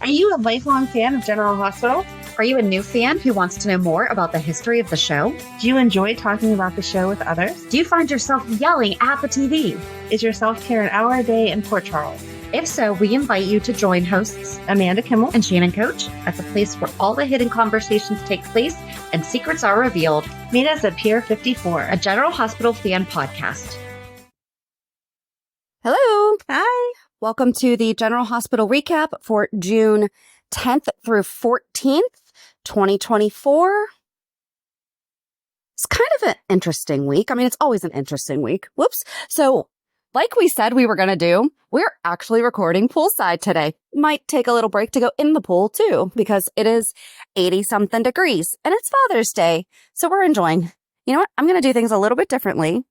Are you a lifelong fan of General Hospital? Are you a new fan who wants to know more about the history of the show? Do you enjoy talking about the show with others? Do you find yourself yelling at the TV? Is your self-care an hour a day in Port Charles? If so, we invite you to join hosts Amanda Kimmel and Shannon Coach at the place where all the hidden conversations take place and secrets are revealed. Meet us at Pier 54, a General Hospital fan podcast. Hello. Hi. Welcome to the General Hospital recap for June 10th through 14th, 2024. It's kind of an interesting week. I mean, it's always an interesting week. Whoops. So, like we said we were going to do, we're actually recording poolside today. Might take a little break to go in the pool, too, because it is 80-something degrees, and it's Father's Day, so we're enjoying. You know what? I'm going to do things a little bit differently.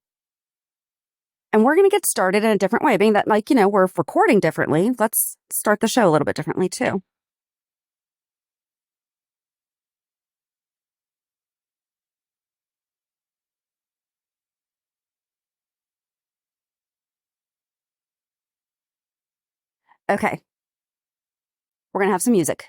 And we're going to get started in a different way, being that, like, you know, we're recording differently. Let's start the show a little bit differently, too. Okay. We're going to have some music.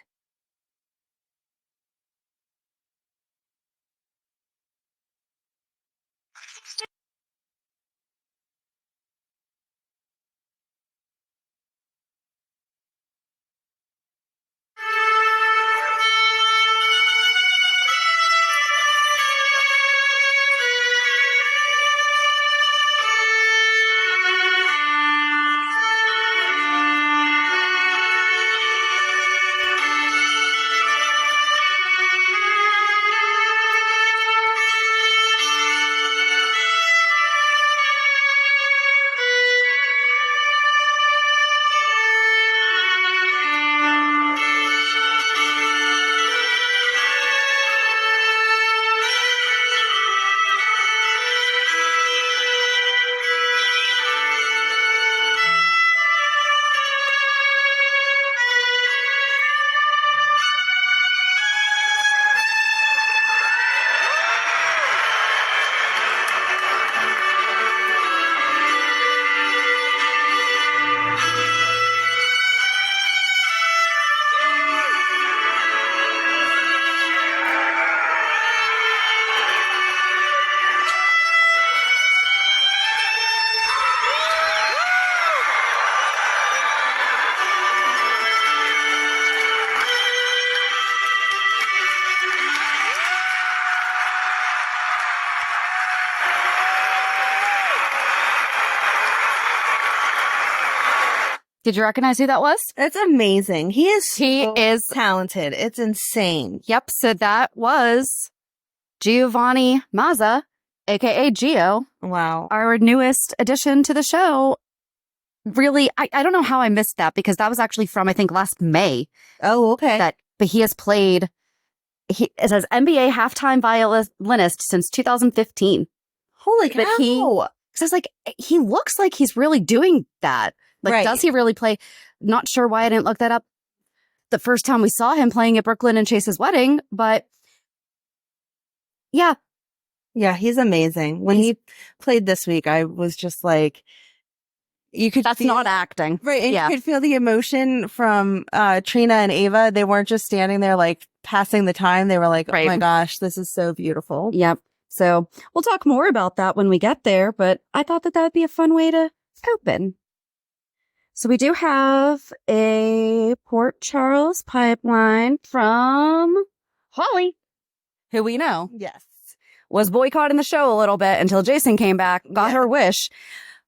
Did you recognize who that was? That's amazing. He is talented. It's insane. Yep. So that was Giovanni Mazza, aka Gio. Wow. Our newest addition to the show. Really, I don't know how I missed that because that was actually from, I think, last May. Oh, okay. But he has played, it says NBA halftime violinist since 2015. Holy cow. But he looks like he's really doing that. Like, right. Does he really play? Not sure why I didn't look that up the first time we saw him playing at Brook Lynn and Chase's wedding, but yeah. Yeah, he's amazing. When he played this week, I was just like, you could That's not acting. Right, and you could feel the emotion from Trina and Ava. They weren't just standing there like passing the time. They were like, oh my gosh, this is so beautiful. Yep. So we'll talk more about that when we get there, but I thought that would be a fun way to open. So we do have a Port Charles pipeline from Holly, who we know was boycotting the show a little bit until Jason came back, got her wish.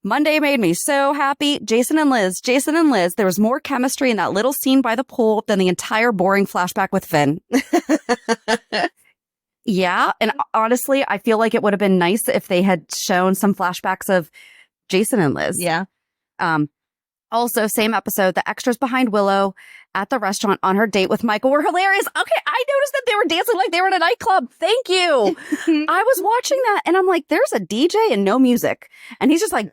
Monday made me so happy. Jason and Liz, there was more chemistry in that little scene by the pool than the entire boring flashback with Finn. Yeah, and honestly, I feel like it would have been nice if they had shown some flashbacks of Jason and Liz. Yeah. Also, same episode, the extras behind Willow at the restaurant on her date with Michael were hilarious. Okay, I noticed that they were dancing like they were in a nightclub. Thank you. I was watching that and I'm like, there's a DJ and no music. And he's just like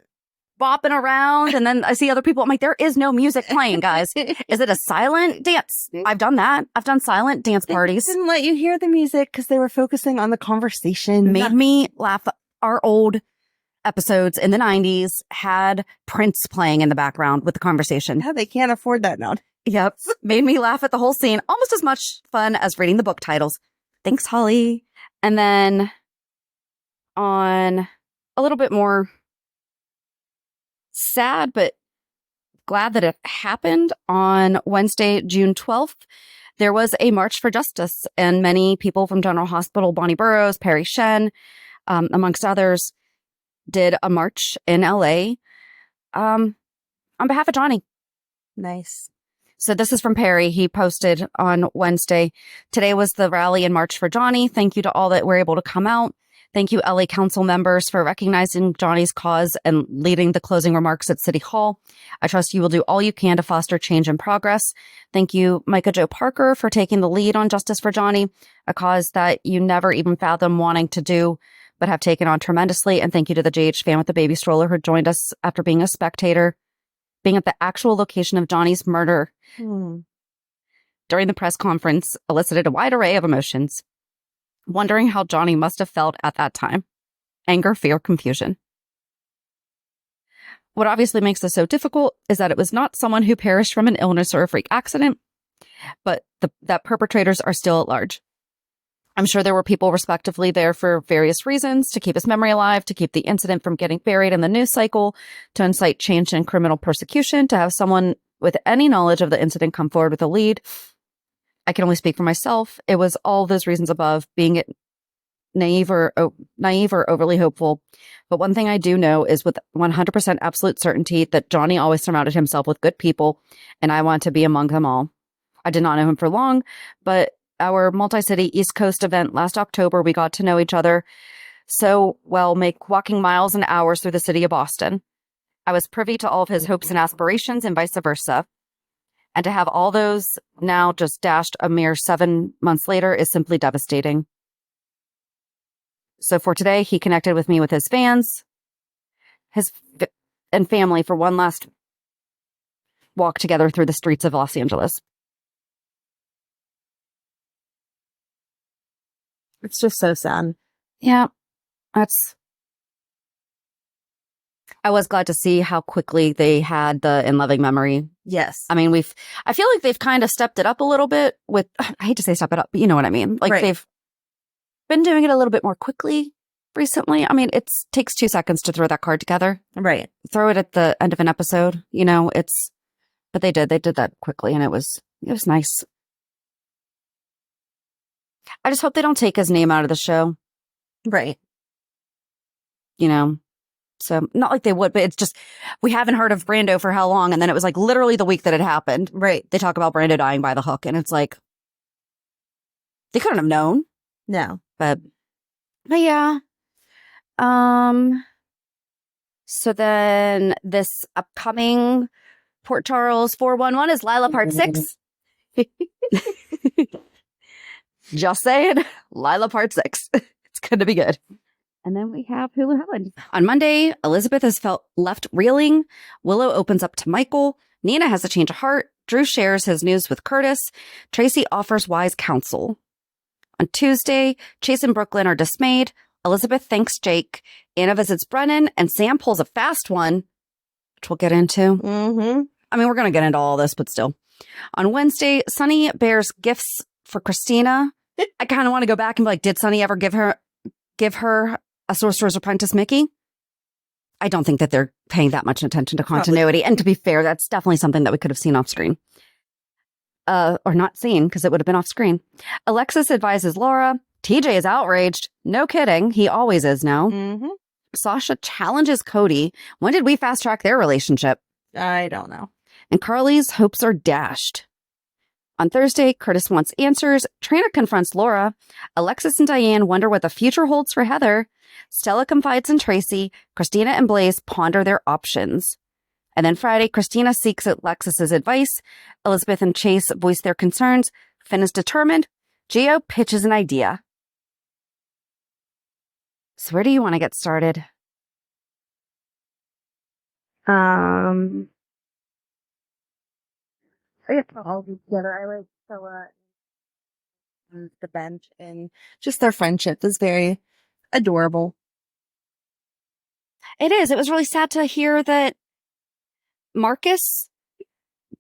bopping around. And then I see other people. I'm like, there is no music playing, guys. Is it a silent dance? I've done that. I've done silent dance parties. They didn't let you hear the music because they were focusing on the conversation. Made me laugh. Our old episodes in the 90s had Prince playing in the background with the conversation. Yeah, they can't afford that now. Yep. Made me laugh at the whole scene. Almost as much fun as reading the book titles. Thanks, Holly. And then on a little bit more sad, but glad that it happened, on Wednesday, June 12th, there was a March for Justice, and many people from General Hospital, Bonnie Burroughs, Perry Shen, amongst others, did a march in LA on behalf of Johnny. Nice. So this is from Perry. He posted on Wednesday, "Today was the rally and march for Johnny. Thank you to all that were able to come out. Thank you, LA Council members, for recognizing Johnny's cause and leading the closing remarks at City Hall. I trust you will do all you can to foster change and progress. Thank you, Micah Jo Parker, for taking the lead on Justice for Johnny, a cause that you never even fathomed wanting to do, but have taken on tremendously. And thank you to the JH fan with the baby stroller who joined us after being a spectator, being at the actual location of Johnny's murder." During the press conference, elicited a wide array of emotions, wondering how Johnny must have felt at that time. Anger, fear, confusion. What obviously makes this so difficult is that it was not someone who perished from an illness or a freak accident, but that perpetrators are still at large. I'm sure there were people respectively there for various reasons, to keep his memory alive, to keep the incident from getting buried in the news cycle, to incite change in criminal persecution, to have someone with any knowledge of the incident come forward with a lead. I can only speak for myself. It was all those reasons above, being it naive or overly hopeful. But one thing I do know is with 100% absolute certainty that Johnny always surrounded himself with good people, and I want to be among them all. I did not know him for long, but our multi-city East Coast event last October, we got to know each other so well, make walking miles and hours through the city of Boston. I was privy to all of his hopes and aspirations and vice versa. And to have all those now just dashed a mere 7 months later is simply devastating. So for today, he connected with me with his fans, and family for one last walk together through the streets of Los Angeles. It's just so sad. Yeah, I was glad to see how quickly they had the in loving memory. Yes. I mean, I feel like they've kind of stepped it up a little bit with, I hate to say step it up, but you know what I mean? Like They've been doing it a little bit more quickly recently. I mean, it takes 2 seconds to throw that card together. Right. Throw it at the end of an episode, but they did that quickly, and it was nice. I just hope they don't take his name out of the show. Right. So not like they would, but it's just, we haven't heard of Brando for how long? And then it was like literally the week that it happened. Right. They talk about Brando dying by the hook, and it's like, they couldn't have known. No. But yeah. So then this upcoming Port Charles 411 is Lila Part 6. Just saying, Lila Part 6. It's going to be good. And then we have Hulu Helen. On Monday, Elizabeth is left reeling. Willow opens up to Michael. Nina has a change of heart. Drew shares his news with Curtis. Tracy offers wise counsel. On Tuesday, Chase and Brook Lynn are dismayed. Elizabeth thanks Jake. Anna visits Brennan, and Sam pulls a fast one, which we'll get into. Mm-hmm. I mean, we're going to get into all this, but still. On Wednesday, Sonny bears gifts for Kristina. I kind of want to go back and be like, did Sonny ever give her a Sorcerer's Apprentice Mickey? I don't think that they're paying that much attention to continuity. Probably. And to be fair, that's definitely something that we could have seen off screen. Or not seen, because it would have been off screen. Alexis advises Laura. TJ is outraged. No kidding. He always is now. Mm-hmm. Sasha challenges Cody. When did we fast track their relationship? I don't know. And Carly's hopes are dashed. On Thursday, Curtis wants answers. Trina confronts Laura. Alexis and Diane wonder what the future holds for Heather. Stella confides in Tracy. Kristina and Blaze ponder their options. And then Friday, Kristina seeks Alexis's advice. Elizabeth and Chase voice their concerns. Finn is determined. Gio pitches an idea. So where do you want to get started? I guess all together. I like Stella and the bench, and just their friendship is very adorable. It is. It was really sad to hear that Marcus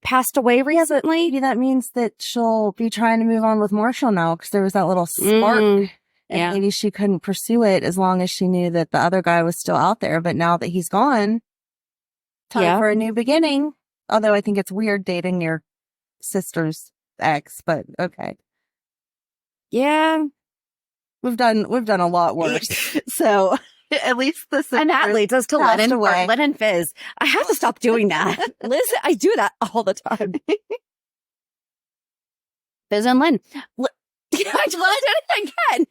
passed away recently. Maybe that means that she'll be trying to move on with Marshall now because there was that little spark. And maybe she couldn't pursue it as long as she knew that the other guy was still out there. But now that he's gone, time for a new beginning. Although I think it's weird dating your sister's ex, but okay. Yeah. We've done a lot worse. So at least this and that leads us to Lynn and Fizz. I have to stop doing that. Liz, I do that all the time. Fizz and Lynn. I did it again.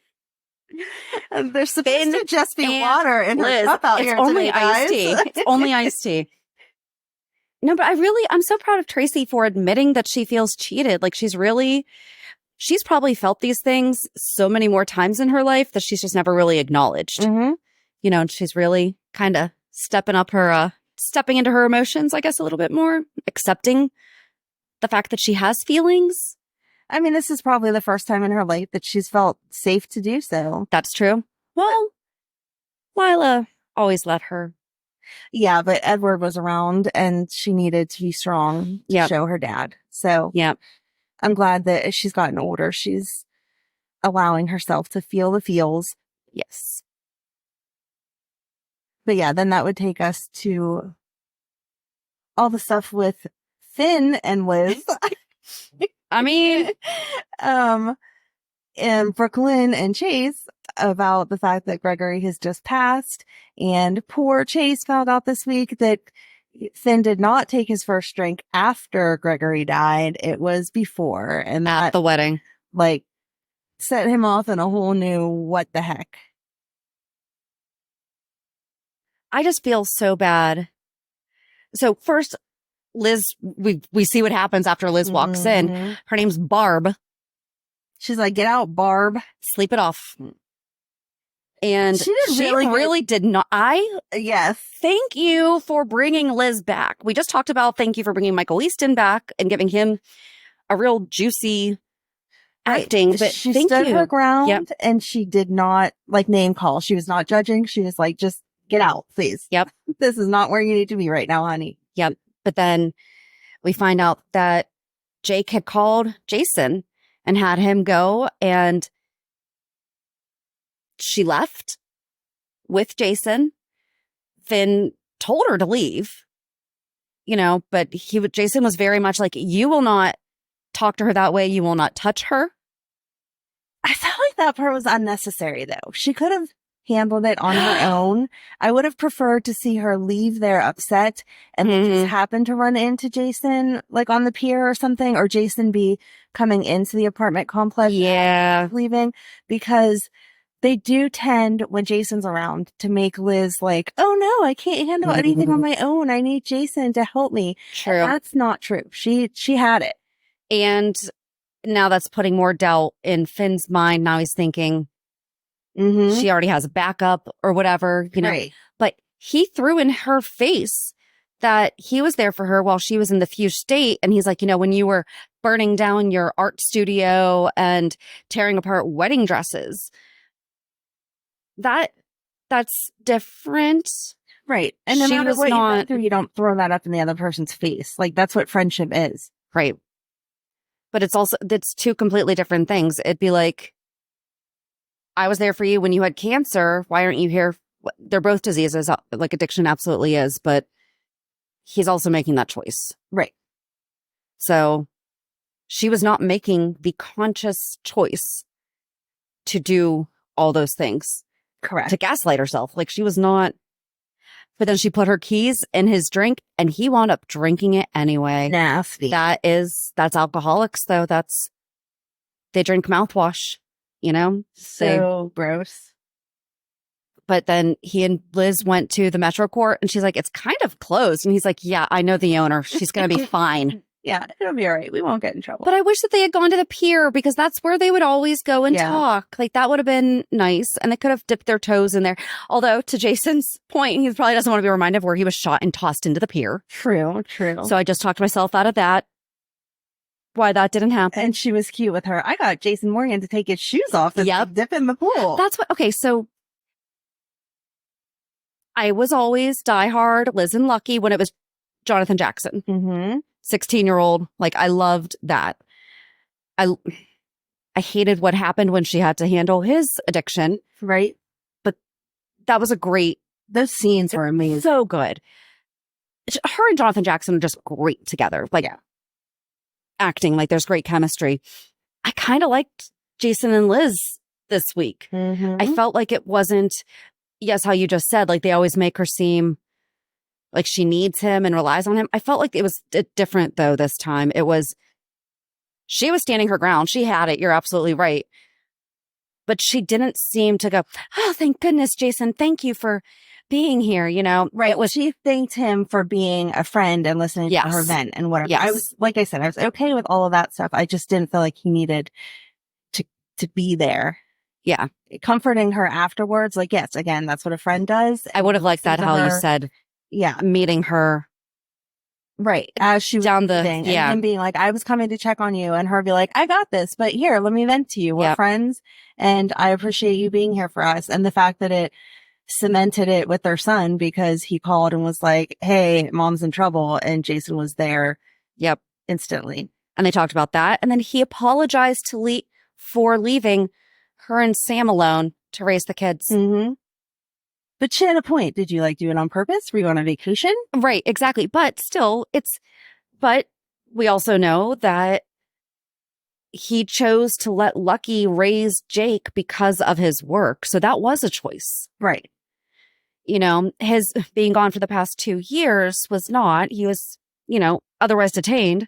And there's supposed to just be water in her cup out here only today, guys. iced tea. It's only iced tea. No, but I'm so proud of Tracy for admitting that she feels cheated. Like she's probably felt these things so many more times in her life that she's just never really acknowledged. Mm-hmm. You know, and she's really kind of stepping into her emotions, I guess, a little bit more, accepting the fact that she has feelings. I mean, this is probably the first time in her life that she's felt safe to do so. That's true. Well, Lila always let her. Yeah, but Edward was around and she needed to be strong to show her dad. So I'm glad that as she's gotten older, she's allowing herself to feel the feels. Yes. But yeah, then that would take us to all the stuff with Finn and Liz. I mean, and Brook Lynn and Chase about the fact that Gregory has just passed. And poor Chase found out this week that Finn did not take his first drink after Gregory died. It was before. And at the wedding. Like, set him off in a whole new what the heck. I just feel so bad. So first, Liz, we see what happens after Liz walks in. Her name's Barb. She's like, get out, Barb. Sleep it off. And she really did not. Yes. Thank you for bringing Liz back. We just talked about thank you for bringing Michael Easton back and giving him a real juicy acting. But she stood her ground and she did not like name call. She was not judging. She was like, just get out, please. Yep. This is not where you need to be right now, honey. Yep. But then we find out that Jake had called Jason and had him go, and she left with Jason. Finn told her to leave, you know, but Jason was very much like, you will not talk to her that way. You will not touch her. I felt like that part was unnecessary, though. She could have handled it on her own. I would have preferred to see her leave there upset and just happen to run into Jason like on the pier or something, or Jason be coming into the apartment complex. Yeah. Leaving, because they do tend, when Jason's around, to make Liz like, oh no, I can't handle anything on my own. I need Jason to help me. True. And that's not true. She had it. And now that's putting more doubt in Finn's mind. Now he's thinking, she already has a backup or whatever, you know. Right. But he threw in her face that he was there for her while she was in the fugue state. And he's like, you know, when you were burning down your art studio and tearing apart wedding dresses, that's different. Right. And no matter what you go through, you don't throw that up in the other person's face. Like, that's what friendship is. Right. But it's two completely different things. It'd be like, I was there for you when you had cancer. Why aren't you here? They're both diseases, like addiction absolutely is, but he's also making that choice. Right. So she was not making the conscious choice to do all those things. Correct. To gaslight herself. Like, she was not. But then she put her keys in his drink and he wound up drinking it anyway. Nasty. That's alcoholics, though. They drink mouthwash. You know? So gross. But then he and Liz went to the Metro Court and she's like, it's kind of closed. And he's like, yeah, I know the owner. She's going to be fine. Yeah, it'll be all right. We won't get in trouble. But I wish that they had gone to the pier because that's where they would always go and talk. Like, that would have been nice. And they could have dipped their toes in there. Although, to Jason's point, he probably doesn't want to be reminded of where he was shot and tossed into the pier. True. So I just talked myself out of that. Why that didn't happen. And she was cute with her. I got Jason Morgan to take his shoes off and dip in the pool. Okay, so I was always diehard Liz and Lucky when it was Jonathan Jackson. 16-year-old. Like, I loved that. I hated what happened when she had to handle his addiction. Right. But that was a great. Those scenes were amazing. So good. Her and Jonathan Jackson are just great together. Like, acting, like there's great chemistry. I kind of liked Jason and Liz this week. Mm-hmm. I felt like it wasn't, yes, how you just said, like they always make her seem like she needs him and relies on him. I felt like it was different though this time. She was standing her ground. She had it. You're absolutely right. But she didn't seem to go, oh, thank goodness, Jason. Thank you for being here, you know? Right. She thanked him for being a friend and listening to her vent and whatever. Yes. I was, like I said, I was okay with all of that stuff. I just didn't feel like he needed to be there. Yeah. Comforting her afterwards. Like, yes, again, that's what a friend does. I would have liked that, how you said. Yeah. Meeting her. Right. As she was down the, and him being like, I was coming to check on you, and her be like, I got this, but here, let me vent to you. We're friends, and I appreciate you being here for us. And the fact that it cemented it with their son, because he called and was like, hey, mom's in trouble, and Jason was there. Yep. Instantly. And they talked about that. And then he apologized for leaving her and Sam alone to raise the kids. Mm-hmm. But she had a point. Did you do it on purpose? Were you on a vacation? Right, exactly. But still, but we also know that he chose to let Lucky raise Jake because of his work. So that was a choice. Right. You know, his being gone for the past 2 years was not. He was, otherwise detained.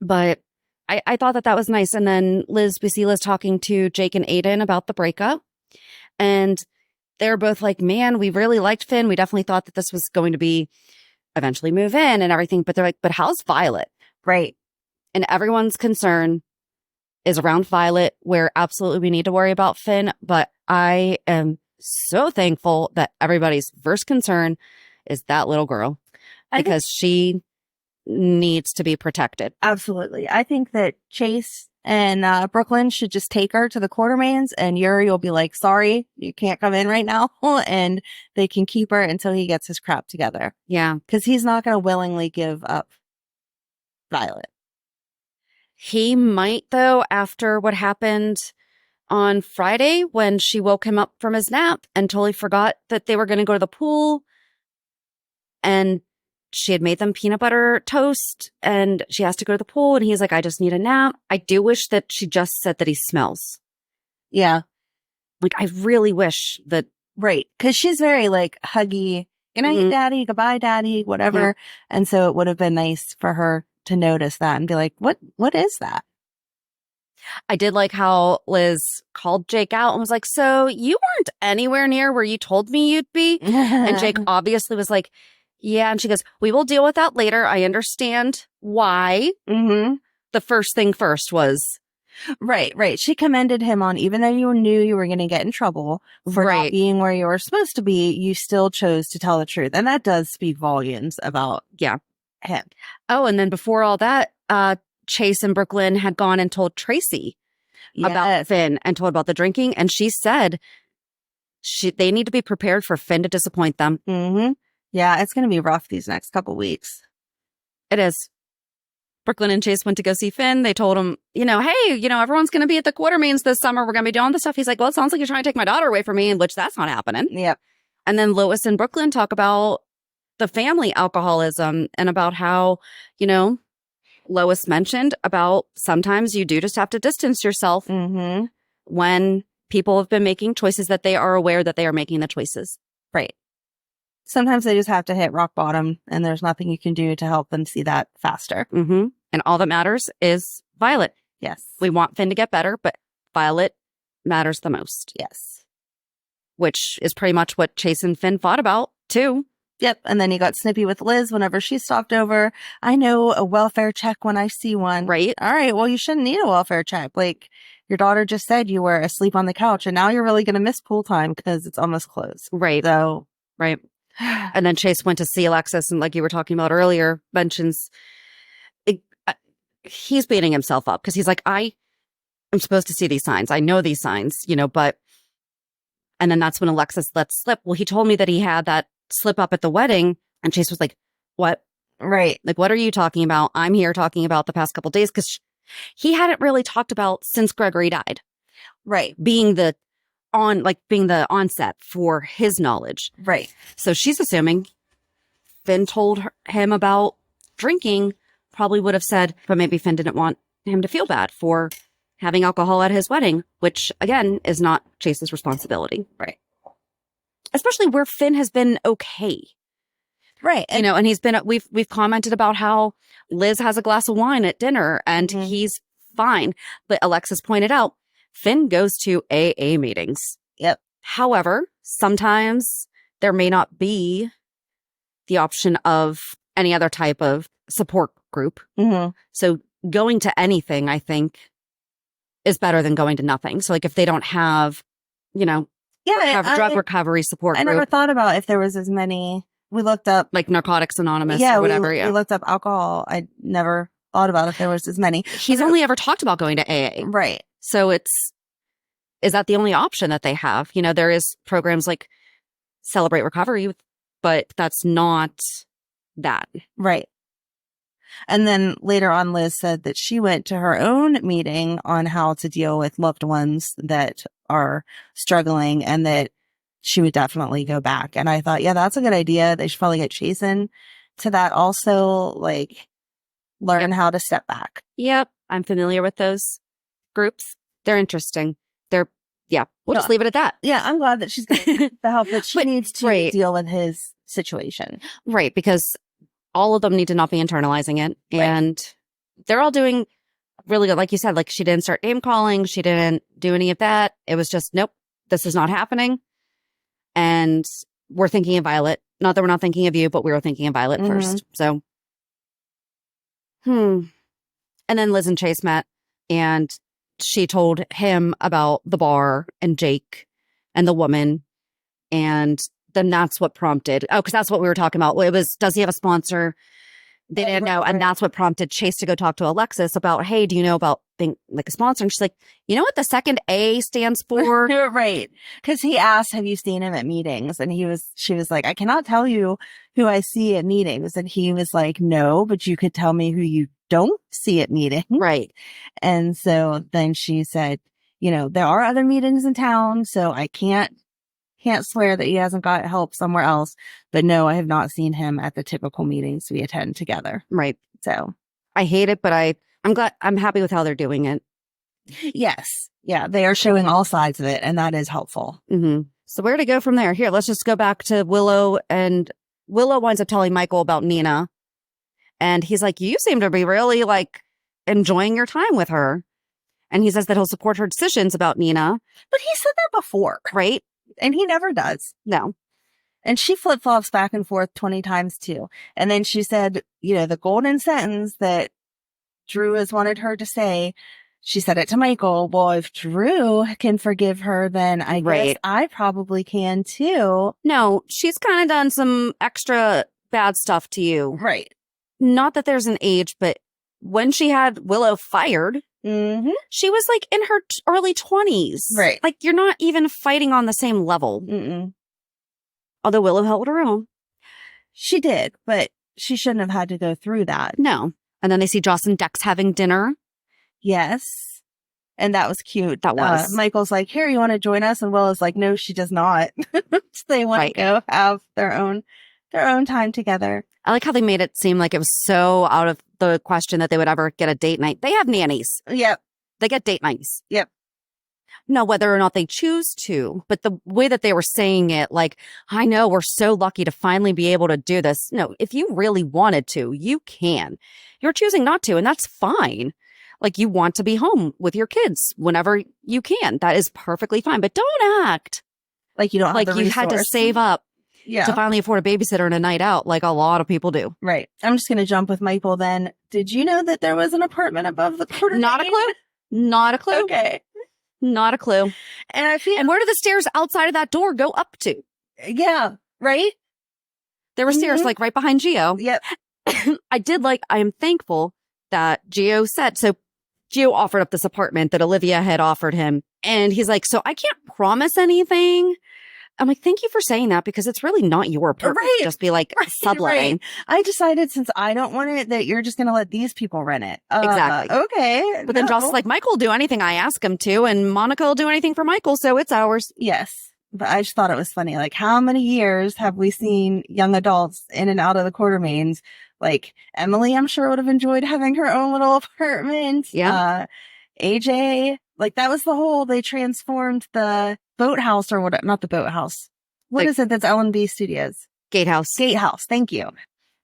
But I thought that was nice. And then we see Liz talking to Jake and Aiden about the breakup. And they're both like, man, we really liked Finn. We definitely thought that this was going to be eventually move in and everything. But they're like, but how's Violet? Right. And everyone's concern is around Violet, where absolutely we need to worry about Finn. But I am so thankful that everybody's first concern is that little girl, because she needs to be protected. Absolutely. I think that Chase and Brook Lynn should just take her to the Quartermains, and Yuri will be like, sorry, you can't come in right now. And they can keep her until he gets his crap together. Yeah. Because he's not going to willingly give up Violet. He might, though, after what happened on Friday when she woke him up from his nap and totally forgot that they were going to go to the pool. And she had made them peanut butter toast, and she has to go to the pool, and he's like, I just need a nap. I do wish that she just said that he smells. Yeah. Like, I really wish that. Right. Because she's very huggy. Good night, daddy. Goodbye, daddy. Whatever. Yeah. And so it would have been nice for her to notice that and be like, what is that? I did like how Liz called Jake out and was like, so you weren't anywhere near where you told me you'd be. And Jake obviously was like, yeah. And she goes, we will deal with that later. I understand why. Mm-hmm. The first thing first was. Right. She commended him on, even though you knew you were going to get in trouble for not being where you were supposed to be, you still chose to tell the truth. And that does speak volumes about him. Oh, and then before all that, Chase and Brook Lynn had gone and told Tracy about Finn and told about the drinking. And she said they need to be prepared for Finn to disappoint them. Mm-hmm. Yeah, it's going to be rough these next couple weeks. It is. Brook Lynn and Chase went to go see Finn. They told him, hey, everyone's going to be at the Quartermains this summer. We're going to be doing this stuff. He's like, well, it sounds like you're trying to take my daughter away from me, which that's not happening. Yep. And then Lois and Brook Lynn talk about the family alcoholism and about how, Lois mentioned about sometimes you do just have to distance yourself when people have been making choices that they are aware that they are making the choices. Right. Sometimes they just have to hit rock bottom, and there's nothing you can do to help them see that faster. Mm-hmm. And all that matters is Violet. Yes. We want Finn to get better, but Violet matters the most. Yes. Which is pretty much what Chase and Finn fought about, too. Yep. And then he got snippy with Liz whenever she stopped over. I know a welfare check when I see one. Right. All right. Well, you shouldn't need a welfare check. Your daughter just said you were asleep on the couch, and now you're really going to miss pool time because it's almost closed. Right. So. Right. And then Chase went to see Alexis, and like you were talking about earlier, mentions he's beating himself up because he's like, I am supposed to see these signs. I know these signs, but. And then that's when Alexis lets slip. Well, he told me that he had that slip up at the wedding, and Chase was like, what? Right. Like, what are you talking about? I'm here talking about the past couple days because he hadn't really talked about since Gregory died. Right. Being the onset for his knowledge. Right. So she's assuming Finn told him about drinking, probably would have said, but maybe Finn didn't want him to feel bad for having alcohol at his wedding, which again is not Chase's responsibility. Right. Especially where Finn has been okay. Right. And, and he's been, we've commented about how Liz has a glass of wine at dinner and he's fine. But Alexis pointed out, Finn goes to AA meetings. Yep. However, sometimes there may not be the option of any other type of support group. So going to anything, I think, is better than going to nothing. So like if they don't have, have drug recovery support group. I never thought about if there was as many. We looked up like Narcotics Anonymous or whatever. We looked up alcohol. I never thought about if there was as many. He's only ever talked about going to AA. Right. So is that the only option that they have? There is programs like Celebrate Recovery, but that's not that. Right. And then later on, Liz said that she went to her own meeting on how to deal with loved ones that are struggling and that she would definitely go back. And I thought, yeah, that's a good idea. They should probably get Jason to that also, like learn how to step back. Yep. I'm familiar with those groups. They're interesting. We'll just leave it at that. Yeah. I'm glad that she's getting the help that she needs to deal with his situation. Right. Because all of them need to not be internalizing it. Right. And they're all doing really good. Like you said, like she didn't start name calling. She didn't do any of that. It was just, nope, this is not happening. And we're thinking of Violet. Not that we're not thinking of you, but we were thinking of Violet first. So, And then Liz and Chase met and she told him about the bar and Jake and the woman. And then that's what prompted, because that's what we were talking about. It was, does he have a sponsor? They didn't know. And that's what prompted Chase to go talk to Alexis about, hey, do you know about being like a sponsor? And she's like, you know what the second A stands for? Right. Because he asked, have you seen him at meetings? And she was like, I cannot tell you who I see at meetings. And he was like, no, but you could tell me who you don't see at meetings. Right. And so then she said, there are other meetings in town, so I can't swear that he hasn't got help somewhere else. But no, I have not seen him at the typical meetings we attend together. Right. So I hate it, but I'm happy with how they're doing it. Yes. Yeah. They are showing all sides of it, and that is helpful. So where to go from there? Here, let's just go back to Willow, and Willow winds up telling Michael about Nina. And he's like, you seem to be really like enjoying your time with her. And he says that he'll support her decisions about Nina. But he said that before. Right. And he never does. No. And she flip-flops back and forth 20 times too. And then she said, the golden sentence that Drew has wanted her to say, she said it to Michael. Well, if Drew can forgive her, then I guess I probably can too. No, she's kind of done some extra bad stuff to you. Right. Not that there's an age, but when she had Willow fired, she was like in her early 20s. Right. Like you're not even fighting on the same level. Although Willow held her own. She did, but she shouldn't have had to go through that. No. And then they see Joss and Dex having dinner. Yes. And that was cute. That was. Michael's like, here, you want to join us? And Willow's like, no, she does not. They want to go have their own time together. I like how they made it seem like it was so out of the question that they would ever get a date night. They have nannies. Yep. They get date nights. Yep. No, whether or not they choose to, but the way that they were saying it, like, I know we're so lucky to finally be able to do this. No, if you really wanted to, you can. You're choosing not to, and that's fine. Like, you want to be home with your kids whenever you can. That is perfectly fine, but don't act like you don't have like you had to save up to finally afford a babysitter and a night out, like a lot of people do. Right. I'm just going to jump with Michael then. Did you know that there was an apartment above the quarter? Not a clue. Not a clue. Okay. Not a clue. And where do the stairs outside of that door go up to? Yeah. Right? There were stairs like right behind Gio. Yep. I am thankful that Gio said, so Gio offered up this apartment that Olivia had offered him. And he's like, so I can't promise anything, I'm like, thank you for saying that because it's really not your purpose. Right. Just be like subletting. Right. I decided since I don't want it that you're just going to let these people rent it. Exactly. Okay. But then Joss is like, Michael will do anything I ask him to, and Monica will do anything for Michael, so it's ours. Yes. But I just thought it was funny. Like, how many years have we seen young adults in and out of the Quartermaines? Like, Emily, I'm sure would have enjoyed having her own little apartment. Yeah. AJ, like, that was the whole, they transformed the boathouse or what, not the boathouse. What is it that's L&B Studios? Gatehouse. Gatehouse. Thank you.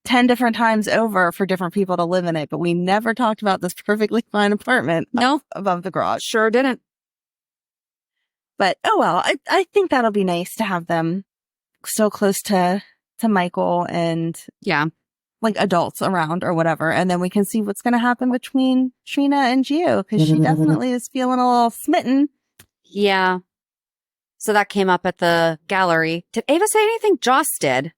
10 different times over for different people to live in it. But we never talked about this perfectly fine apartment above the garage. Sure didn't. But, oh well, I think that'll be nice to have them so close to Michael and like adults around or whatever. And then we can see what's going to happen between Trina and Gio because she definitely is feeling a little smitten. Yeah. So that came up at the gallery. Did Ava say anything? Joss did.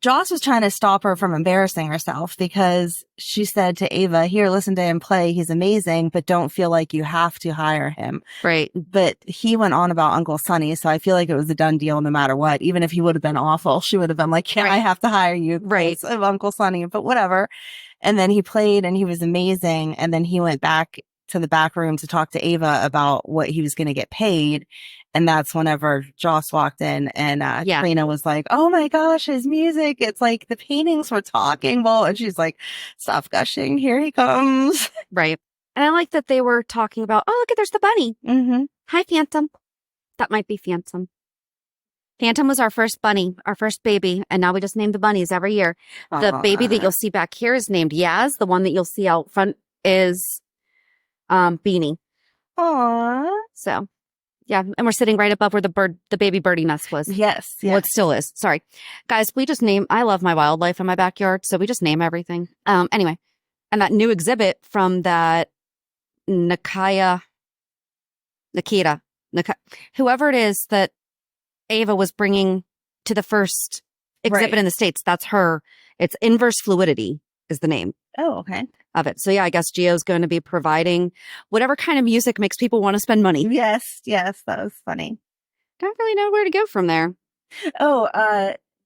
Joss was trying to stop her from embarrassing herself because she said to Ava, here, listen to him play. He's amazing, but don't feel like you have to hire him. Right. But he went on about Uncle Sonny. So I feel like it was a done deal no matter what. Even if he would have been awful, she would have been like, yeah, I have to hire you. Right. Of Uncle Sonny, but whatever. And then he played and he was amazing. And then he went back to the back room to talk to Ava about what he was going to get paid. And that's whenever Joss walked in and Trina was like, oh my gosh, his music. It's like the paintings were talking. Well, and she's like, stop gushing. Here he comes. Right. And I like that they were talking about, oh, look, there's the bunny. Mm-hmm. Hi, Phantom. That might be Phantom. Phantom was our first bunny, our first baby. And now we just name the bunnies every year. The baby that you'll see back here is named Yaz. The one that you'll see out front is Beanie. Aww. So, yeah. And we're sitting right above where the baby birdie nest was. Yes. Well, it still is. Sorry. Guys, I love my wildlife in my backyard. So we just name everything. Anyway. And that new exhibit from that Nikita, whoever it is that Ava was bringing to the first exhibit in the States, that's her. It's Inverse Fluidity is the name. Oh, okay. Of it. So yeah, I guess Gio's going to be providing whatever kind of music makes people want to spend money. Yes. That was funny. Don't really know where to go from there. Oh,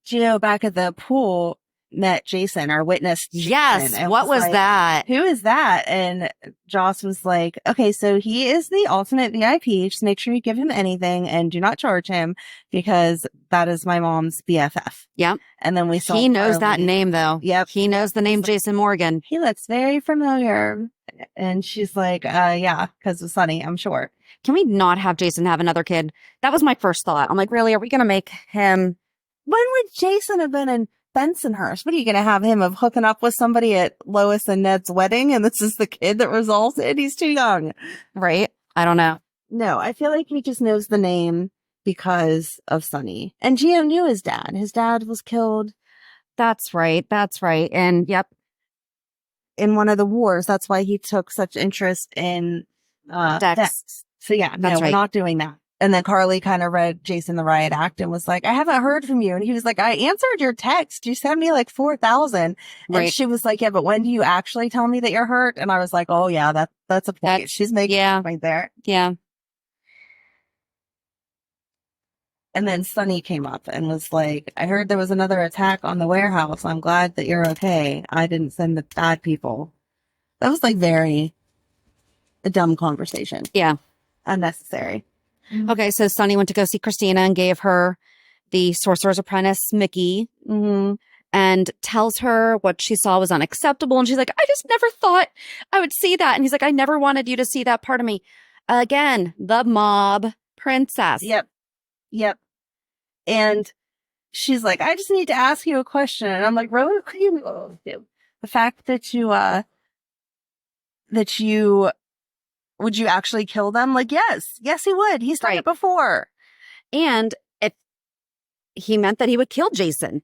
Gio back at the pool met Jason or witnessed Jason. Yes. What was like, that? Who is that? And Joss was like, okay, so he is the ultimate VIP. Just make sure you give him anything and do not charge him because that is my mom's BFF. Yep. And then we saw he knows that name though. Yep. He knows the name Jason Morgan. He looks very familiar. And she's like, yeah, because of Sonny, I'm sure. Can we not have Jason have another kid? That was my first thought. I'm like, really? Are we going to make him? When would Jason have been in Bensonhurst? What are you going to have him of hooking up with somebody at Lois and Ned's wedding? And this is the kid that resulted? He's too young. Right? I don't know. No, I feel like he just knows the name because of Sonny. And Gio knew his dad. His dad was killed. That's right. And yep. In one of the wars. That's why he took such interest in Dex. So yeah, no, we're not doing that. And then Carly kind of read Jason the Riot Act and was like, I haven't heard from you. And he was like, I answered your text. You sent me like 4,000. And she was like, yeah, but when do you actually tell me that you're hurt? And I was like, oh yeah, that's a point. She's making a point there. Yeah. And then Sonny came up and was like, I heard there was another attack on the warehouse. I'm glad that you're okay. I didn't send the bad people. That was like a dumb conversation. Yeah. Unnecessary. Okay, so Sonny went to go see Kristina and gave her the Sorcerer's Apprentice Mickey and tells her what she saw was unacceptable. And she's like, I just never thought I would see that. And he's like, I never wanted you to see that part of me. Again, the mob princess. Yep. And she's like, I just need to ask you a question. And I'm like, really? What do you do? The fact that you would you actually kill them? Like, yes, he would. He's done it before. And if he meant that he would kill Jason.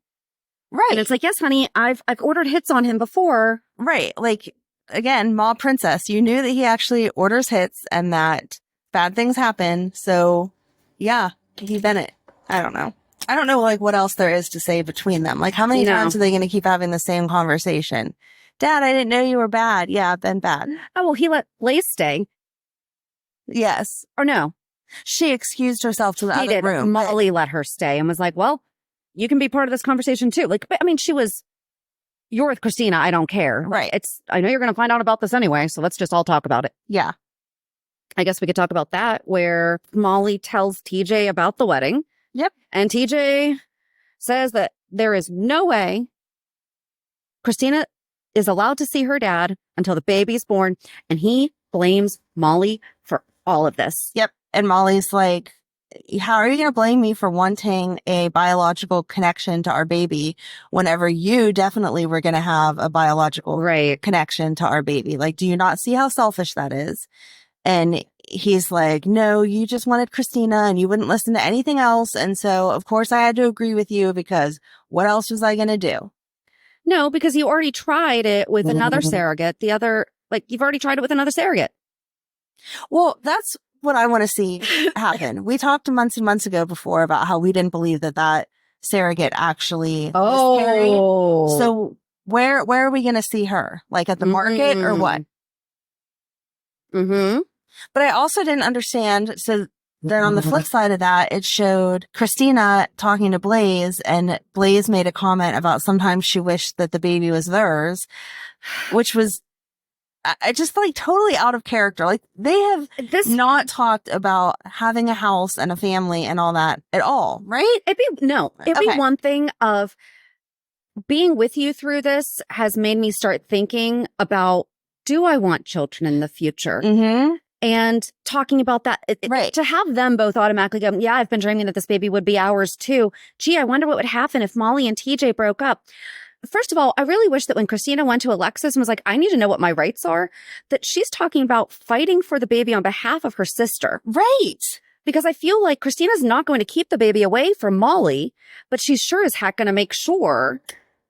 Right. And it's like, yes, honey, I've ordered hits on him before. Right. Like, again, mob princess, you knew that he actually orders hits and that bad things happen. So yeah, he been it. I don't know like what else there is to say between them. Like how many times are they going to keep having the same conversation? Dad, I didn't know you were bad. Yeah, I've been bad. Oh, well, he let Blaze stay. Yes. Or no. She excused herself to the other did. room. Moly let her stay and was like, well, you can be part of this conversation too. Like, but, I mean, you're with Kristina. I don't care. Right. I know you're going to find out about this anyway. So let's just all talk about it. Yeah. I guess we could talk about that, where Moly tells TJ about the wedding. Yep. And TJ says that there is no way Kristina is allowed to see her dad until the baby's born. And he blames Moly for all of this. Yep. And Molly's like, how are you going to blame me for wanting a biological connection to our baby whenever you definitely were going to have a biological connection to our baby? Like, do you not see how selfish that is? And he's like, no, you just wanted Kristina and you wouldn't listen to anything else. And so, of course, I had to agree with you because what else was I going to do? No, because you already tried it with another surrogate. You've already tried it with another surrogate. Well, that's what I want to see happen. We talked months and months ago before about how we didn't believe that surrogate actually was carried. So where are we going to see her? Like at the market or what? Mm-hmm. But I also didn't understand. So then on the flip side of that, it showed Kristina talking to Blaze, and Blaze made a comment about sometimes she wished that the baby was theirs, which was I just like totally out of character. Like they have not talked about having a house and a family and all that at all, right? It'd be one thing of being with you through this has made me start thinking about, do I want children in the future? Mm-hmm. And talking about that, to have them both automatically go, yeah, I've been dreaming that this baby would be ours too. Gee, I wonder what would happen if Moly and TJ broke up. First of all, I really wish that when Kristina went to Alexis and was like, I need to know what my rights are, that she's talking about fighting for the baby on behalf of her sister. Right. Because I feel like Kristina's not going to keep the baby away from Moly, but she's sure as heck going to make sure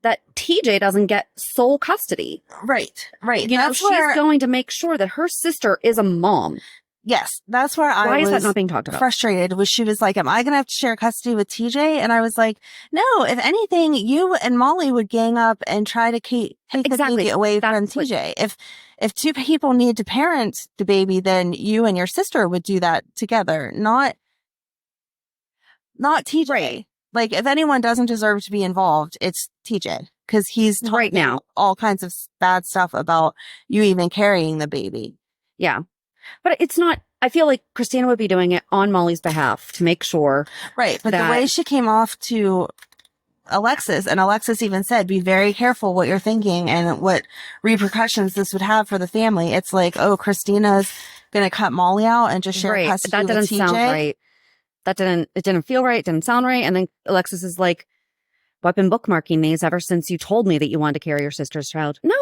that TJ doesn't get sole custody. Right. She's going to make sure that her sister is a mom. Yes, that's where I was. Why is that not being talked about? Frustrated. She was like, am I going to have to share custody with TJ? And I was like, no, if anything, you and Moly would gang up and try to take the baby away from TJ. If two people need to parent the baby, then you and your sister would do that together, not TJ. Right. Like, if anyone doesn't deserve to be involved, it's TJ. Because he's talking now all kinds of bad stuff about you even carrying the baby. Yeah. But it's not, I feel like Kristina would be doing it on Molly's behalf to make sure. Right. But the way she came off to Alexis, and Alexis even said, be very careful what you're thinking and what repercussions this would have for the family. It's like, oh, Kristina's going to cut Moly out and just share custody that didn't with TJ. Sound right. It didn't feel right. It didn't sound right. And then Alexis is like, I've been bookmarking these ever since you told me that you wanted to carry your sister's child. No.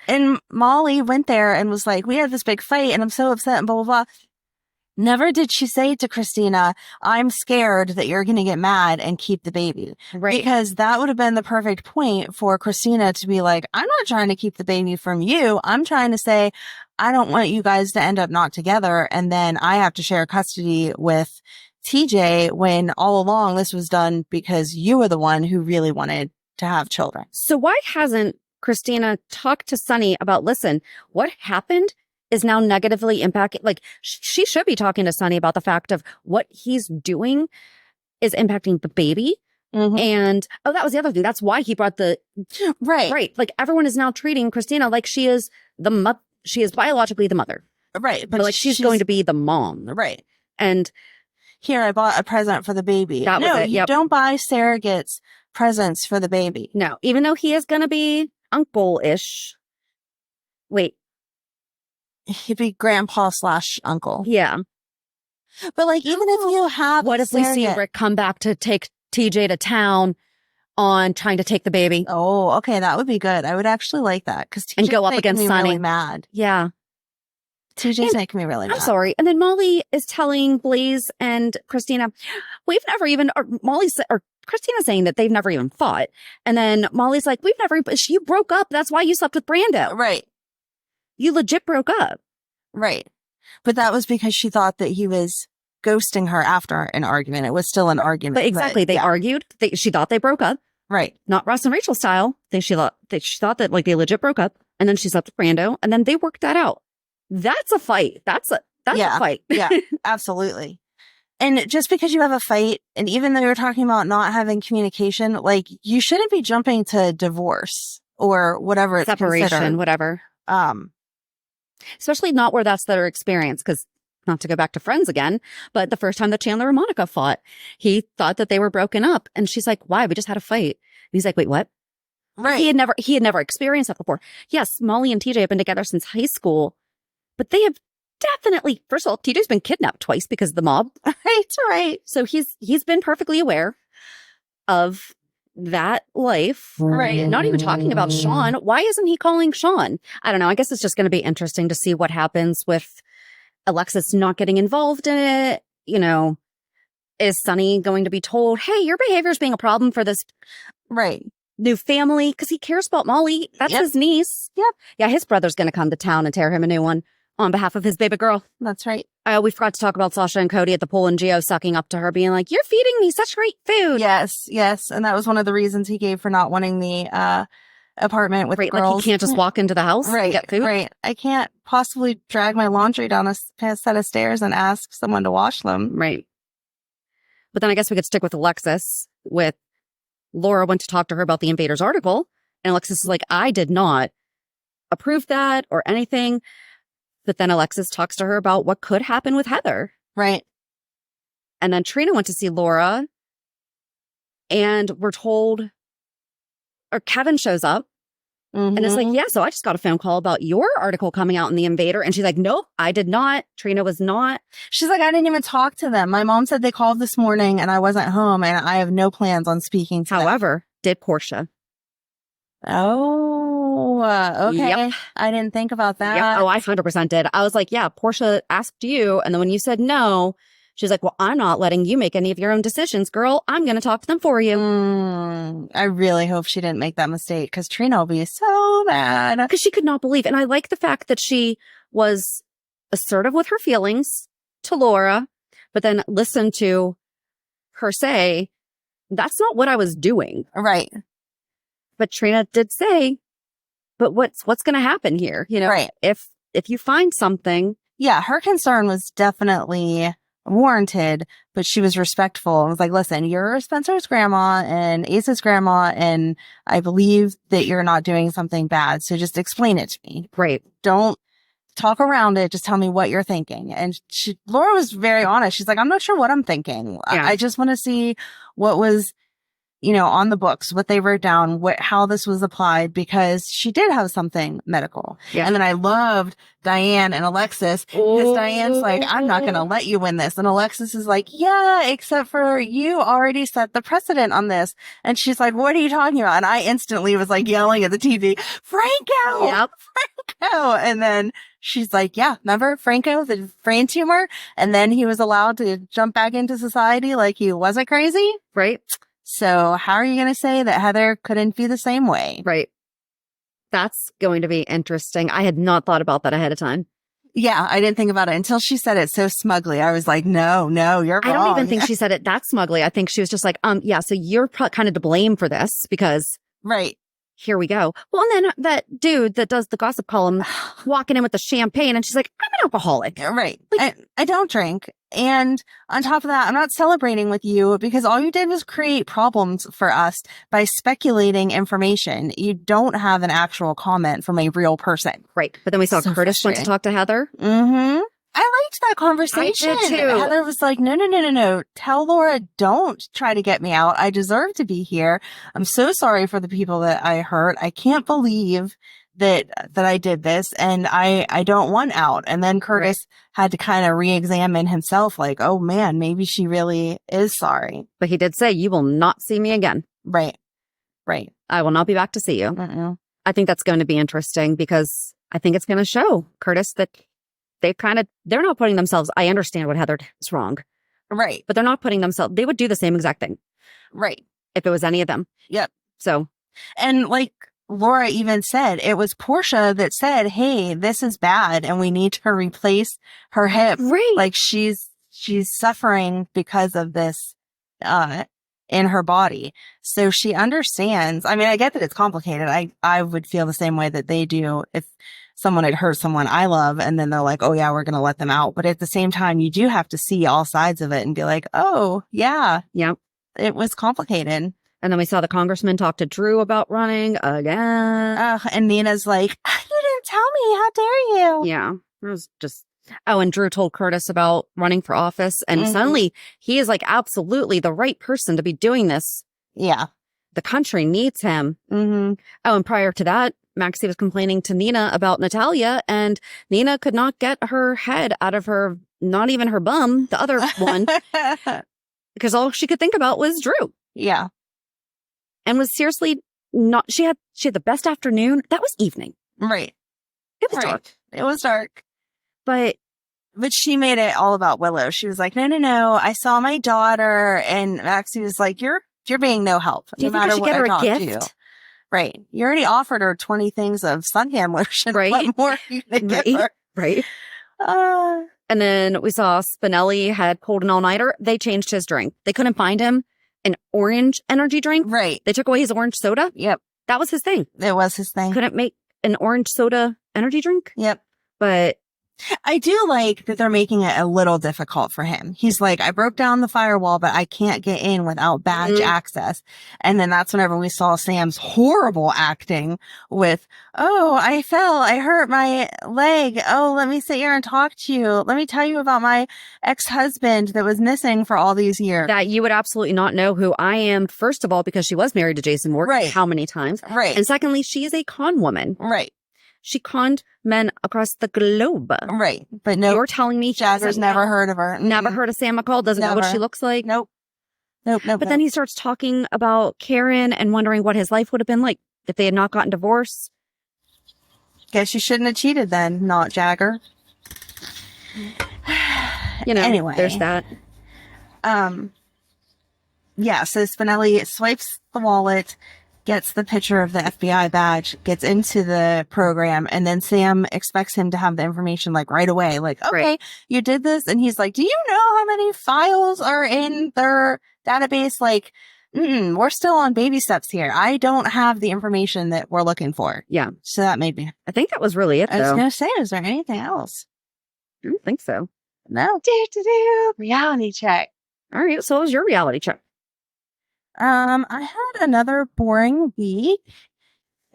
And Moly went there and was like, we had this big fight and I'm so upset and blah, blah, blah. Never did she say to Kristina, I'm scared that you're going to get mad and keep the baby. Right. Because that would have been the perfect point for Kristina to be like, I'm not trying to keep the baby from you. I'm trying to say, I don't want you guys to end up not together. And then I have to share custody with TJ when all along this was done because you were the one who really wanted to have children. So why hasn't Kristina talked to Sonny about, listen, what happened is now negatively impacting, like she should be talking to Sonny about the fact of what he's doing is impacting the baby. Mm-hmm. And, that was the other thing. That's why he brought right. Like everyone is now treating Kristina like she is she is biologically the mother. Right. But like she's going to be the mom. Right. And here, I bought a present for the baby. That was it. You don't buy surrogates presents for the baby. No, even though he is going to be uncle-ish. Wait. He'd be grandpa/uncle. Yeah. But like, even if you have what if we see Rick come back to take TJ to town on trying to take the baby? Oh, okay. That would be good. I would actually like that. Because and go up against Sonny. Really mad. Yeah. TJ's making me really mad. I'm sorry. And then Moly is telling Blaze and Kristina, we've never even, or Kristina saying that they've never even fought. And then Molly's like, you broke up. That's why you slept with Brando. Right. You legit broke up. Right. But that was because she thought that he was ghosting her after an argument. It was still an argument. But exactly. They argued. She thought they broke up. Right. Not Ross and Rachel style. She thought that like they legit broke up. And then she slept with Brando. And then they worked that out. That's a fight. That's That's a fight. Yeah, absolutely. And just because you have a fight, and even though you're talking about not having communication, like, you shouldn't be jumping to divorce or whatever it's separation, considered. whatever. Especially not where that's their experience, because not to go back to Friends again, but the first time that Chandler and Monica fought, he thought that they were broken up, and she's like, "Why? We just had a fight." And he's like, "Wait, what?" Right. He had never experienced that before. Yes, Moly and TJ have been together since high school, but they have definitely, first of all, TJ's been kidnapped twice because of the mob. Right. So he's been perfectly aware of that life. Right. Not even talking about Sean. Why isn't he calling Sean? I don't know. I guess it's just going to be interesting to see what happens with Alexis not getting involved in it. You know, is Sonny going to be told, "Hey, your behavior is being a problem for this new family," because he cares about Moly. That's his niece. Yep. Yeah, his brother's going to come to town and tear him a new one on behalf of his baby girl. That's right. We forgot to talk about Sasha and Cody at the pool, and Gio sucking up to her, being like, "You're feeding me such great food." Yes. And that was one of the reasons he gave for not wanting the apartment with girls. Like, he can't just walk into the house and get food. Right. I can't possibly drag my laundry down a set of stairs and ask someone to wash them. Right. But then I guess we could stick with Alexis. With Laura went to talk to her about the Invaders article, and Alexis is like, "I did not approve that or anything." But then Alexis talks to her about what could happen with Heather. Right. And then Trina went to see Laura, and we're told, or Kevin shows up, and it's like, "Yeah, so I just got a phone call about your article coming out in the Invader." And she's like, "Nope, I did not. Trina was not." She's like, "I didn't even talk to them. My mom said they called this morning and I wasn't home, and I have no plans on speaking to them." However, did Portia. Oh, okay. Yep. I didn't think about that. Yep. Oh, I 100% did. I was like, "Yeah, Portia asked you." And then when you said no, she's like, "Well, I'm not letting you make any of your own decisions, girl. I'm going to talk to them for you." I really hope she didn't make that mistake, because Trina will be so mad. Because she could not believe. And I like the fact that she was assertive with her feelings to Laura, but then listened to her say, "That's not what I was doing." Right. But Trina did say, "But what's going to happen here? You know, Right. if you find something." Yeah, her concern was definitely warranted, but she was respectful. It was like, "Listen, you're Spencer's grandma and Ace's grandma, and I believe that you're not doing something bad. So just explain it to me. Right. Don't talk around it. Just tell me what you're thinking." And Laura was very honest. She's like, "I'm not sure what I'm thinking. Yeah. I just want to see what was, on the books, what they wrote down, how this was applied," because she did have something medical. Yeah. And then I loved Diane and Alexis, because Diane's like, "I'm not going to let you win this." And Alexis is like, "Yeah, except for you already set the precedent on this." And she's like, "What are you talking about?" And I instantly was like yelling at the TV, "Franco!" Yep. Franco! And then she's like, "Yeah, remember Franco, the brain tumor?" And then he was allowed to jump back into society like he wasn't crazy. Right. So how are you going to say that Heather couldn't be the same way? Right. That's going to be interesting. I had not thought about that ahead of time. Yeah, I didn't think about it until she said it so smugly. I was like, no, you're wrong. I don't even think she said it that smugly. I think she was just like, yeah, so you're kind of to blame for this because right. Here we go. Well, and then that dude that does the gossip column walking in with the champagne, and she's like, "I'm an alcoholic." Right. I don't drink. And on top of that, I'm not celebrating with you because all you did was create problems for us by speculating information. You don't have an actual comment from a real person. Right. But then we saw So Curtis went to talk to Heather. Mm-hmm. I liked that conversation. I did too. Heather was like, no. Tell Laura, don't try to get me out. I deserve to be here. I'm so sorry for the people that I hurt. I can't believe that I did this, and I don't want out. And then Curtis had to kind of re-examine himself, like, oh man, maybe she really is sorry. But he did say, "You will not see me again." Right. I will not be back to see you. I think that's going to be interesting because I think it's going to show Curtis that they're not putting themselves, I understand what Heather is wrong. Right. But they're not putting themselves, they would do the same exact thing. Right. If it was any of them. Yep. So. And like Laura even said, it was Portia that said, "Hey, this is bad and we need to replace her hip." Right. Like she's suffering because of this, in her body. So she understands. I mean, I get that it's complicated. I would feel the same way that they do if someone had hurt someone I love, and then they're like, oh yeah, we're going to let them out. But at the same time, you do have to see all sides of it and be like, oh yeah, Yep. it was complicated. And then we saw the congressman talk to Drew about running again. And Nina's like, you didn't tell me. How dare you? Yeah. It was just... Oh, and Drew told Curtis about running for office. And suddenly he is like absolutely the right person to be doing this. Yeah. The country needs him. Mm-hmm. Oh, and prior to that, Maxie was complaining to Nina about Natalia, and Nina could not get her head out of her, not even her bum, the other one, because all she could think about was Drew. Yeah. And was seriously not, she had the best afternoon. That was evening. Right. It was dark. It was dark. But she made it all about Willow. She was like, no. I saw my daughter. And Maxie was like, you're being no help. Do you no think I should get her a gift? You. Right. You already offered her 20 things of suntan lotion. Right. What more are you going to give her? Right. And then we saw Spinelli had pulled an all-nighter. They changed his drink. They couldn't find him an orange energy drink. Right. They took away his orange soda. Yep. That was his thing. It was his thing. Couldn't make an orange soda energy drink. Yep. But I do like that they're making it a little difficult for him. He's like, I broke down the firewall, but I can't get in without badge access. And then that's whenever we saw Sam's horrible acting with, oh, I fell. I hurt my leg. Oh, let me sit here and talk to you. Let me tell you about my ex-husband that was missing for all these years. That you would absolutely not know who I am, first of all, because she was married to Jason Ward. Right. How many times? Right. And secondly, she is a con woman. Right. She conned men across the globe. Right. But no, you're telling me Jagger's never heard of her. Never heard of Sam McCall, doesn't know what she looks like. Nope. But then he starts talking about Karen and wondering what his life would have been like if they had not gotten divorced. Guess you shouldn't have cheated then, not Jagger. Anyway, there's that. Yeah, so Spinelli swipes the wallet, gets the picture of the FBI badge, gets into the program, and then Sam expects him to have the information like right away. Like, okay, you did this. And he's like, do you know how many files are in their database? Like, we're still on baby steps here. I don't have the information that we're looking for. Yeah. So that made me. I think that was really it, though. I was going to say, is there anything else? I don't think so. No. Reality check. All right. So what was your reality check? I had another boring week.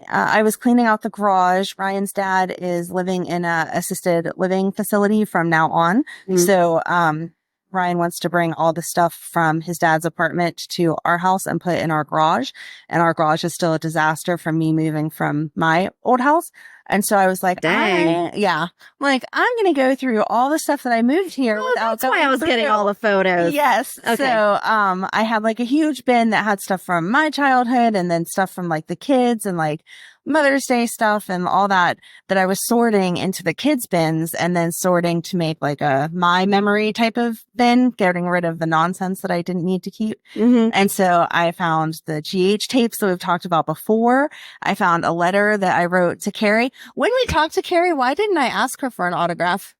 I was cleaning out the garage. Ryan's dad is living in a assisted living facility from now on. So, Ryan wants to bring all the stuff from his dad's apartment to our house and put in our garage. And our garage is still a disaster from me moving from my old house. And so I was like, I'm going to go through all the stuff that I moved here without. That's why I was getting all the photos. Yes. Okay. So, I had like a huge bin that had stuff from my childhood and then stuff from like the kids and like Mother's Day stuff and all that I was sorting into the kids' bins and then sorting to make like a my memory type of bin, getting rid of the nonsense that I didn't need to keep. And so I found the GH tapes that we've talked about before. I found a letter that I wrote to Carrie. When we talked to Carrie, why didn't I ask her for an autograph?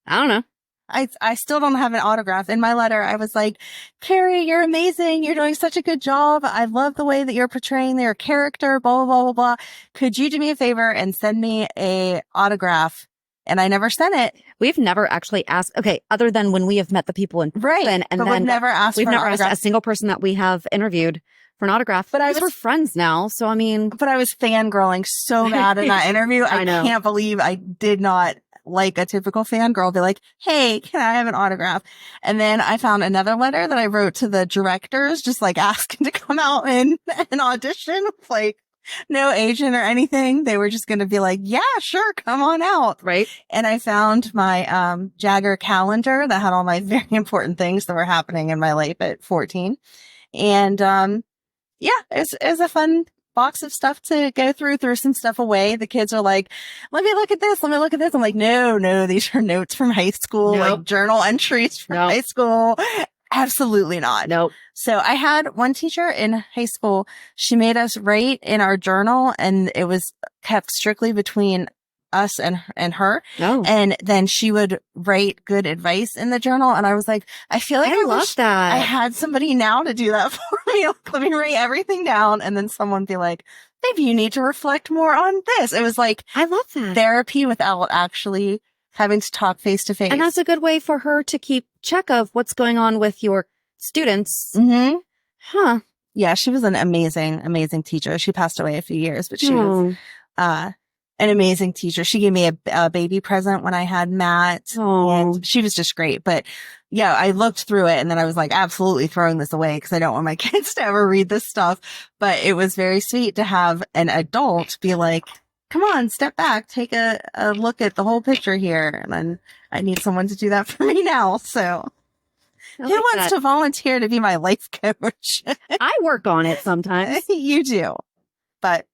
I don't know. I still don't have an autograph. In my letter, I was like, Carrie, you're amazing. You're doing such a good job. I love the way that you're portraying their character, blah, blah, blah, blah, blah. Could you do me a favor and send me a autograph? And I never sent it. We've never actually asked, other than when we have met the people in person. And but then we've never asked a single person that we have interviewed for an autograph. But we're friends now. So, I mean. But I was fangirling so bad in that interview. I know. Can't believe I did not, like a typical fangirl, be like, hey, can I have an autograph? And then I found another letter that I wrote to the directors, just like asking to come out and audition, like no agent or anything. They were just going to be like, yeah, sure, come on out. Right. And I found my Jagger calendar that had all my very important things that were happening in my life at 14. And it was a fun box of stuff to go through, threw some stuff away. The kids are like, let me look at this. I'm like, no, these are notes from high school, like journal entries from high school. Absolutely not. Nope. So I had one teacher in high school. She made us write in our journal and it was kept strictly between us and her. Oh. And then she would write good advice in the journal. And I was like, I feel like I love that. I had somebody now to do that for me. Let me write everything down. And then someone be like, maybe you need to reflect more on this. It was like I love that. therapy without actually having to talk face to face. And that's a good way for her to keep check of what's going on with your students. Mm-hmm. Huh. Yeah, she was an amazing, amazing teacher. She passed away a few years, but she was an amazing teacher. She gave me a baby present when I had Matt. And she was just great. But yeah, I looked through it and then I was like, absolutely throwing this away because I don't want my kids to ever read this stuff. But it was very sweet to have an adult be like, come on, step back, take a look at the whole picture here. And then I need someone to do that for me now. So who wants to volunteer to be my life coach? I work on it sometimes. You do. But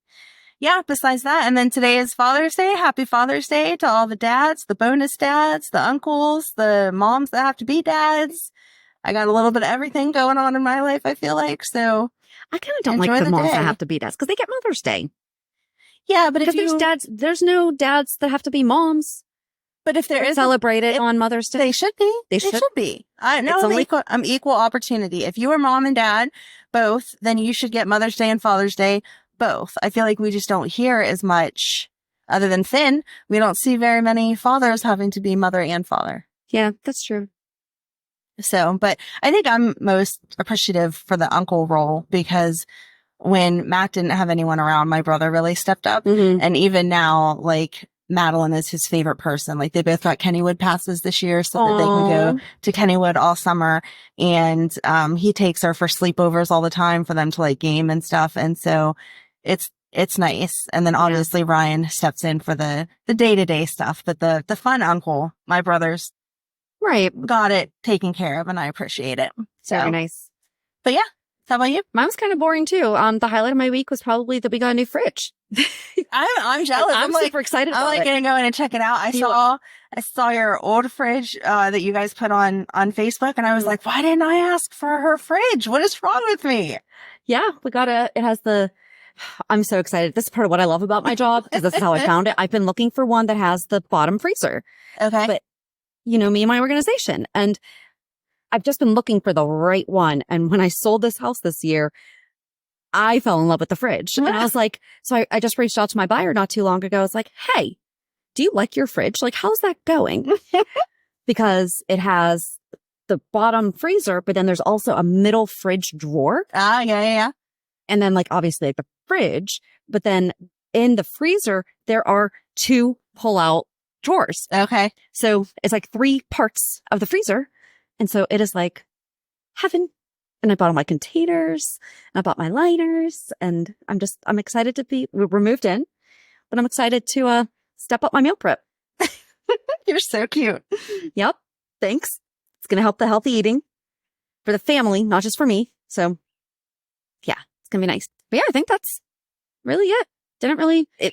yeah, besides that, and then today is Father's Day. Happy Father's Day to all the dads, the bonus dads, the uncles, the moms that have to be dads. I got a little bit of everything going on in my life, I feel like. So I kind of don't like the moms that have to be dads because they get Mother's Day. Yeah, but if there's no dads that have to be moms. But if there is celebrated on Mother's Day, they should be. They should be. I know equal opportunity. If you are mom and dad, both, then you should get Mother's Day and Father's Day, both. I feel like we just don't hear as much, other than Finn. We don't see very many fathers having to be mother and father. Yeah, that's true. So, but I think I'm most appreciative for the uncle role because when Matt didn't have anyone around, my brother really stepped up. Mm-hmm. And even now, like, Madeline is his favorite person. Like, they both got Kennywood passes this year so that they can go to Kennywood all summer. And he takes her for sleepovers all the time for them to like game and stuff. And so it's nice. And then obviously Ryan steps in for the day-to-day stuff. But the fun uncle, my brother's got it taken care of, and I appreciate it. So very nice. But yeah. How about you? Mine was kind of boring too. The highlight of my week was probably that we got a new fridge. I'm jealous. I'm super excited about it. I'm gonna go in and check it out. I saw your old fridge that you guys put on Facebook, and I was like, why didn't I ask for her fridge? What is wrong with me? Yeah, we got it has I'm so excited. This is part of what I love about my job because this is how I found it. I've been looking for one that has the bottom freezer. Okay. But you know me and my organization, and I've just been looking for the right one. And when I sold this house this year, I fell in love with the fridge. And I was like, so I just reached out to my buyer not too long ago. I was like, hey, do you like your fridge? Like, how's that going? Because it has the bottom freezer, but then there's also a middle fridge drawer. Yeah. And then like, obviously like the fridge, but then in the freezer, there are 2 pull-out drawers. Okay. So it's like 3 parts of the freezer. And so it is like heaven. And I bought all my containers and I bought my liners, and I'm excited we're moved in, but I'm excited to, step up my meal prep. You're so cute. Yep. Thanks. It's going to help the healthy eating for the family, not just for me. So yeah, it's going to be nice. But yeah, I think that's really it.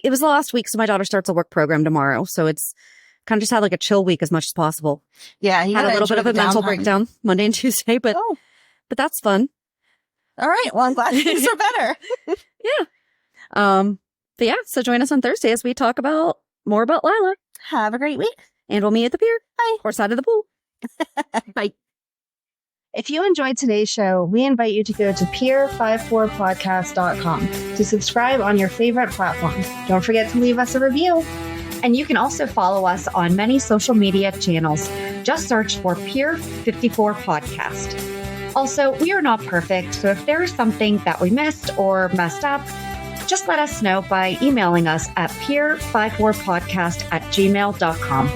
It was the last week. So my daughter starts a work program tomorrow. So it's kind of just had like a chill week as much as possible. Yeah. Had a little bit of a mental breakdown Monday and Tuesday, but that's fun. All right. Well, I'm glad things are better. Yeah. But yeah, so join us on Thursday as we talk more about Lila. Have a great week. And we'll meet at the pier. Bye. Or side of the pool. Bye. If you enjoyed today's show, we invite you to go to peer54podcast.com to subscribe on your favorite platform. Don't forget to leave us a review. And you can also follow us on many social media channels. Just search for Peer 54 Podcast. Also, we are not perfect, so if there is something that we missed or messed up, just let us know by emailing us at peer54podcast@gmail.com.